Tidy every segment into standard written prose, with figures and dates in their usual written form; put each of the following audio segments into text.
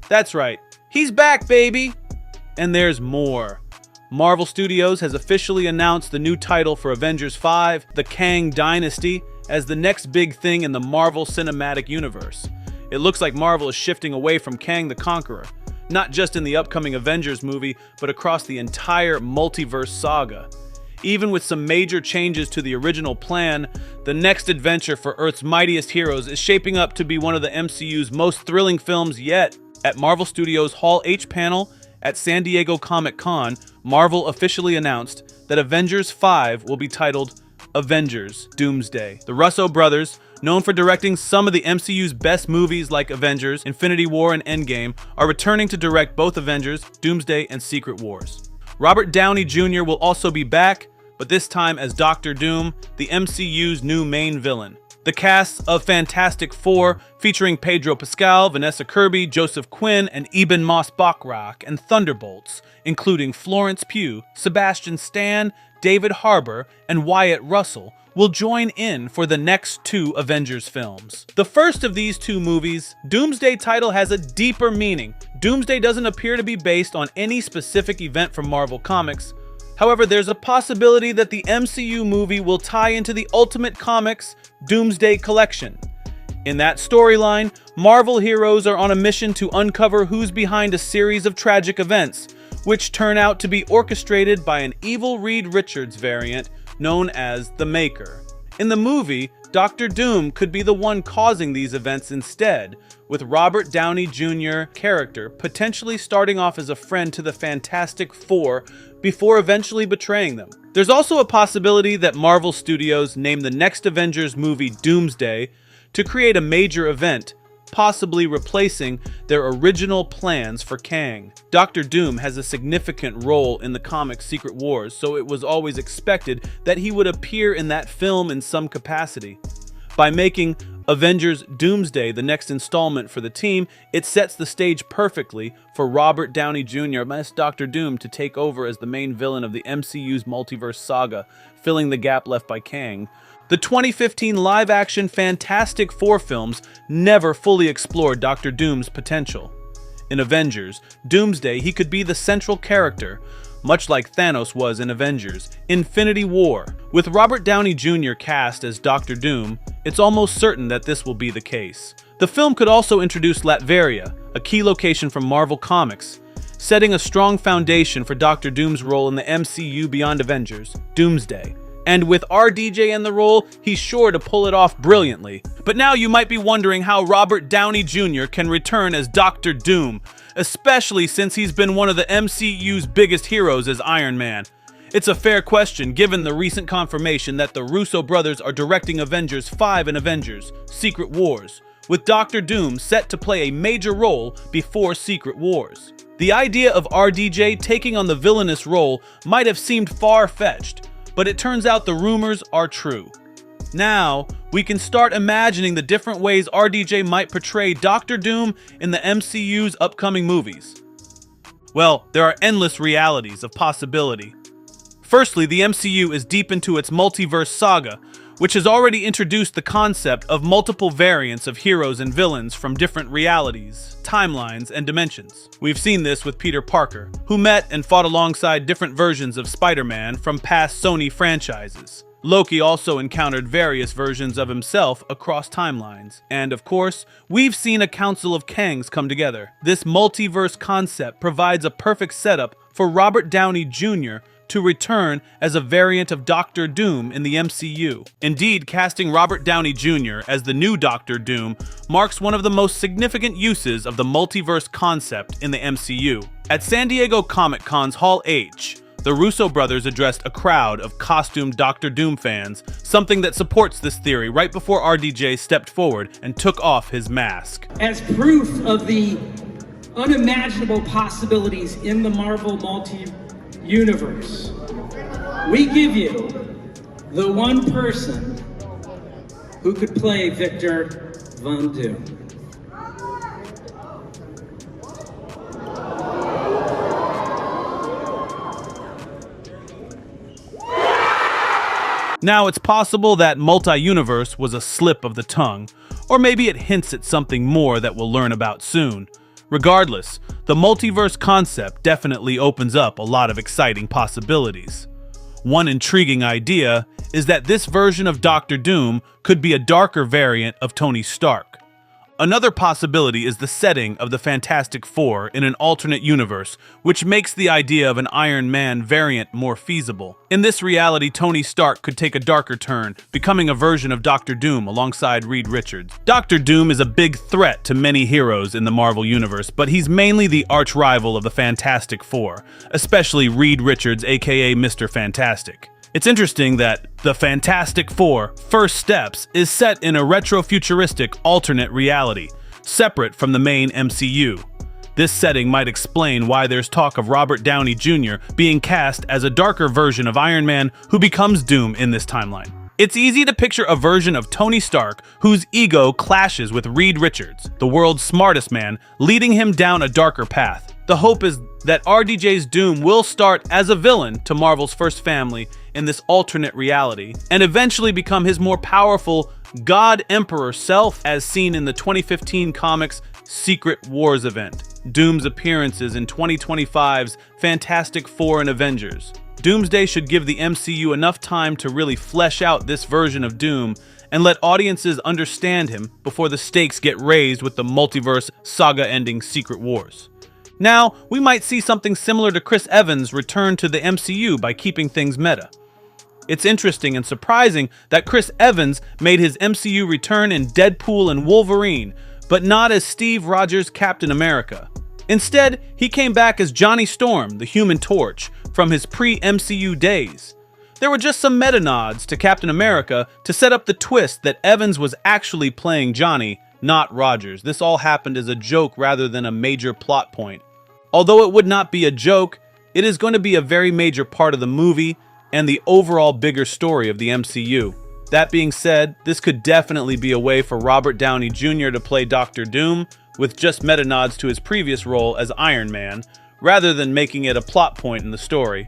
That's right, he's back, baby! And there's more. Marvel Studios has officially announced the new title for Avengers 5, The Kang Dynasty, as the next big thing in the Marvel Cinematic Universe. It looks like Marvel is shifting away from Kang the Conqueror, not just in the upcoming Avengers movie, but across the entire multiverse saga. Even with some major changes to the original plan, the next adventure for Earth's mightiest heroes is shaping up to be one of the MCU's most thrilling films yet. At Marvel Studios' Hall H panel at San Diego Comic-Con, Marvel officially announced that Avengers 5 will be titled Avengers Doomsday. The Russo brothers, known for directing some of the MCU's best movies like Avengers, Infinity War, and Endgame, are returning to direct both Avengers, Doomsday, and Secret Wars. Robert Downey Jr. will also be back, but this time as Doctor Doom, the MCU's new main villain. The cast of Fantastic Four, featuring Pedro Pascal, Vanessa Kirby, Joseph Quinn, and Eben Moss-Bachrach, and Thunderbolts, including Florence Pugh, Sebastian Stan, David Harbour, and Wyatt Russell, will join in for the next two Avengers films. The first of these two movies, Doomsday title, has a deeper meaning. Doomsday doesn't appear to be based on any specific event from Marvel Comics. However, there's a possibility that the MCU movie will tie into the Ultimate Comics Doomsday Collection. In that storyline, Marvel heroes are on a mission to uncover who's behind a series of tragic events, which turn out to be orchestrated by an evil Reed Richards variant known as the Maker. In the movie, Doctor Doom could be the one causing these events instead, with Robert Downey Jr. character potentially starting off as a friend to the Fantastic Four before eventually betraying them. There's also a possibility that Marvel Studios name the next Avengers movie Doomsday to create a major event, possibly replacing their original plans for Kang. Doctor Doom has a significant role in the comic Secret Wars, so it was always expected that he would appear in that film in some capacity. By making Avengers Doomsday the next installment for the team, it sets the stage perfectly for Robert Downey Jr. as Doctor Doom to take over as the main villain of the MCU's multiverse saga, filling the gap left by Kang. The 2015 live-action Fantastic Four films never fully explored Doctor Doom's potential. In Avengers Doomsday, he could be the central character, much like Thanos was in Avengers Infinity War. With Robert Downey Jr. cast as Doctor Doom, it's almost certain that this will be the case. The film could also introduce Latveria, a key location from Marvel Comics, setting a strong foundation for Doctor Doom's role in the MCU beyond Avengers Doomsday. And with RDJ in the role, he's sure to pull it off brilliantly. But now you might be wondering how Robert Downey Jr. can return as Doctor Doom, especially since he's been one of the MCU's biggest heroes as Iron Man. It's a fair question given the recent confirmation that the Russo brothers are directing Avengers 5 and Avengers Secret Wars, with Doctor Doom set to play a major role before Secret Wars. The idea of RDJ taking on the villainous role might have seemed far-fetched, but it turns out the rumors are true. Now, we can start imagining the different ways RDJ might portray Doctor Doom in the MCU's upcoming movies. Well, there are endless realities of possibility. Firstly, the MCU is deep into its multiverse saga, which has already introduced the concept of multiple variants of heroes and villains from different realities, timelines, and dimensions. We've seen this with Peter Parker, who met and fought alongside different versions of Spider-Man from past Sony franchises. Loki also encountered various versions of himself across timelines. And of course, we've seen a council of Kangs come together. This multiverse concept provides a perfect setup for Robert Downey Jr. to return as a variant of Doctor Doom in the MCU. Indeed, casting Robert Downey Jr. as the new Doctor Doom marks one of the most significant uses of the multiverse concept in the MCU. At San Diego Comic-Con's Hall H, the Russo brothers addressed a crowd of costumed Doctor Doom fans, something that supports this theory right before RDJ stepped forward and took off his mask. As proof of the unimaginable possibilities in the Marvel multi-universe, we give you the one person who could play Victor Von Doom. Now, it's possible that multi-universe was a slip of the tongue, or maybe it hints at something more that we'll learn about soon. Regardless, the multiverse concept definitely opens up a lot of exciting possibilities. One intriguing idea is that this version of Doctor Doom could be a darker variant of Tony Stark. Another possibility is the setting of the Fantastic Four in an alternate universe, which makes the idea of an Iron Man variant more feasible. In this reality, Tony Stark could take a darker turn, becoming a version of Doctor Doom alongside Reed Richards. Doctor Doom is a big threat to many heroes in the Marvel Universe, but he's mainly the arch-rival of the Fantastic Four, especially Reed Richards, aka Mr. Fantastic. It's interesting that the Fantastic Four First Steps is set in a retro-futuristic alternate reality, separate from the main MCU. This setting might explain why there's talk of Robert Downey Jr. being cast as a darker version of Iron Man who becomes Doom in this timeline. It's easy to picture a version of Tony Stark whose ego clashes with Reed Richards, the world's smartest man, leading him down a darker path. The hope is that RDJ's Doom will start as a villain to Marvel's first family in this alternate reality, and eventually become his more powerful God Emperor self as seen in the 2015 comics Secret Wars event. Doom's appearances in 2025's Fantastic Four and Avengers. Doomsday should give the MCU enough time to really flesh out this version of Doom and let audiences understand him before the stakes get raised with the multiverse saga-ending Secret Wars. Now, we might see something similar to Chris Evans' return to the MCU by keeping things meta. It's interesting and surprising that Chris Evans made his MCU return in Deadpool and Wolverine, but not as Steve Rogers' Captain America. Instead, he came back as Johnny Storm, the Human Torch, from his pre-MCU days. There were just some meta nods to Captain America to set up the twist that Evans was actually playing Johnny, not Rogers. This all happened as a joke rather than a major plot point. Although it would not be a joke, it is going to be a very major part of the movie and the overall bigger story of the MCU. That being said, this could definitely be a way for Robert Downey Jr. to play Doctor Doom with just meta nods to his previous role as Iron Man, rather than making it a plot point in the story.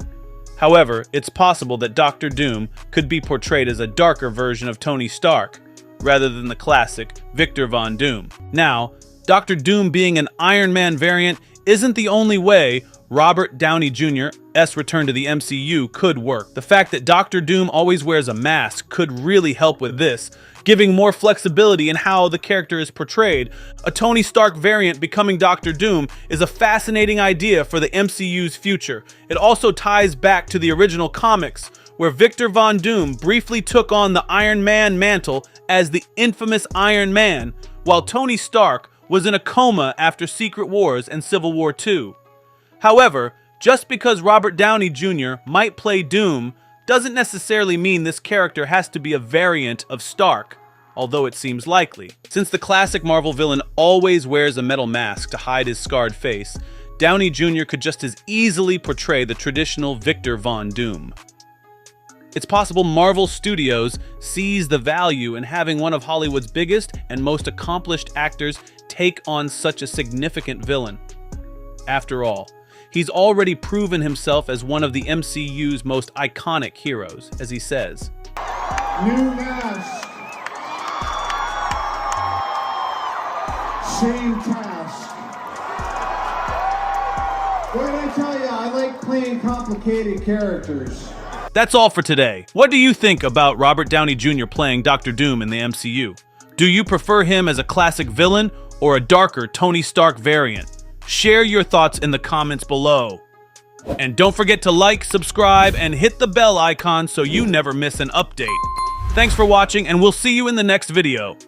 However, it's possible that Doctor Doom could be portrayed as a darker version of Tony Stark, rather than the classic Victor Von Doom. Now, Doctor Doom being an Iron Man variant isn't the only way Robert Downey Jr.'s return to the MCU could work. The fact that Doctor Doom always wears a mask could really help with this, giving more flexibility in how the character is portrayed. A Tony Stark variant becoming Doctor Doom is a fascinating idea for the MCU's future. It also ties back to the original comics, where Victor Von Doom briefly took on the Iron Man mantle as the infamous Iron Man, while Tony Stark was in a coma after Secret Wars and Civil War II. However, just because Robert Downey Jr. might play Doom doesn't necessarily mean this character has to be a variant of Stark, although it seems likely. Since the classic Marvel villain always wears a metal mask to hide his scarred face, Downey Jr. could just as easily portray the traditional Victor Von Doom. It's possible Marvel Studios sees the value in having one of Hollywood's biggest and most accomplished actors take on such a significant villain. After all, he's already proven himself as one of the MCU's most iconic heroes, as he says. New mask. Same task. What did I tell you? I like playing complicated characters. That's all for today. What do you think about Robert Downey Jr. playing Doctor Doom in the MCU? Do you prefer him as a classic villain or a darker Tony Stark variant? Share your thoughts in the comments below. And don't forget to like, subscribe, and hit the bell icon so you never miss an update. Thanks for watching, and we'll see you in the next video.